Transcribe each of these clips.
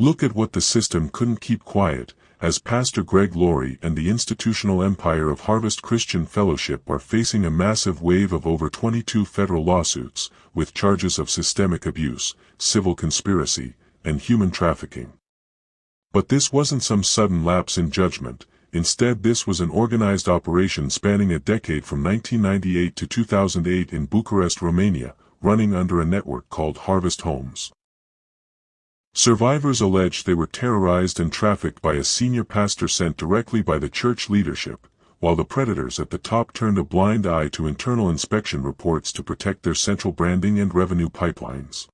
Look at what the system couldn't keep quiet, as Pastor Greg Laurie and the institutional empire of Harvest Christian Fellowship are facing a massive wave of over 22 federal lawsuits, with charges of systemic abuse, civil conspiracy, and human trafficking. But this wasn't some sudden lapse in judgment. Instead, this was an organized operation spanning a decade from 1998 to 2008 in Bucharest, Romania, running under a network called Harvest Homes. Survivors allege they were terrorized and trafficked by a senior pastor sent directly by the church leadership, while the predators at the top turned a blind eye to internal inspection reports to protect their central branding and revenue pipelines.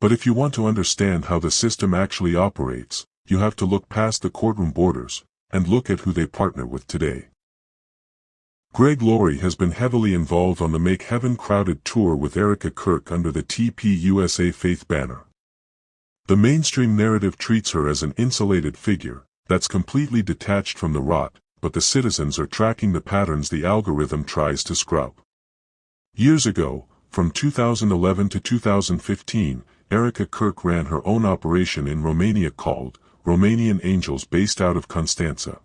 But if you want to understand how the system actually operates, you have to look past the courtroom borders, and look at who they partner with today. Greg Laurie has been heavily involved on the Make Heaven Crowded tour with Erika Kirk under the TPUSA Faith banner. The mainstream narrative treats her as an insulated figure, that's completely detached from the rot, but the citizens are tracking the patterns the algorithm tries to scrub. Years ago, from 2011 to 2015, Erika Kirk ran her own operation in Romania called Romanian Angels, based out of Constanța.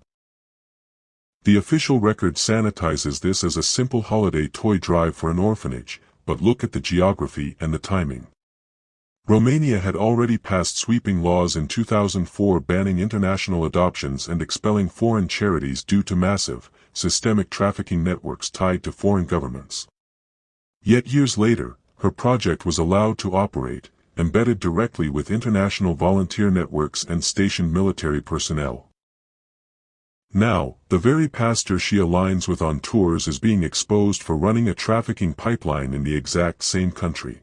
The official record sanitizes this as a simple holiday toy drive for an orphanage, but look at the geography and the timing. Romania had already passed sweeping laws in 2004 banning international adoptions and expelling foreign charities due to massive, systemic trafficking networks tied to foreign governments. Yet years later, her project was allowed to operate, embedded directly with international volunteer networks and stationed military personnel. Now, the very pastor she aligns with on tours is being exposed for running a trafficking pipeline in the exact same country.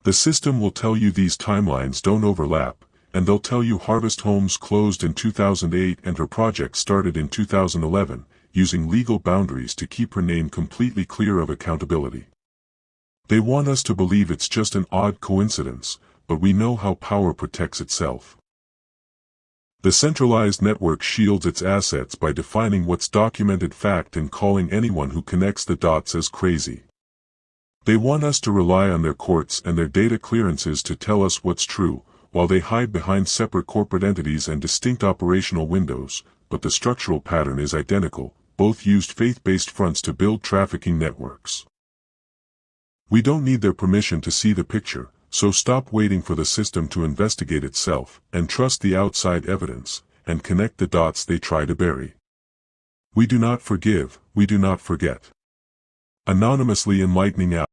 The system will tell you these timelines don't overlap, and they'll tell you Harvest Homes closed in 2008 and her project started in 2011, using legal boundaries to keep her name completely clear of accountability. They want us to believe it's just an odd coincidence, but we know how power protects itself. The centralized network shields its assets by defining what's documented fact and calling anyone who connects the dots as crazy. They want us to rely on their courts and their data clearances to tell us what's true, while they hide behind separate corporate entities and distinct operational windows, but the structural pattern is identical. Both used faith-based fronts to build trafficking networks. We don't need their permission to see the picture, so stop waiting for the system to investigate itself, and trust the outside evidence, and connect the dots they try to bury. We do not forgive, we do not forget. Anonymously Enlightening out.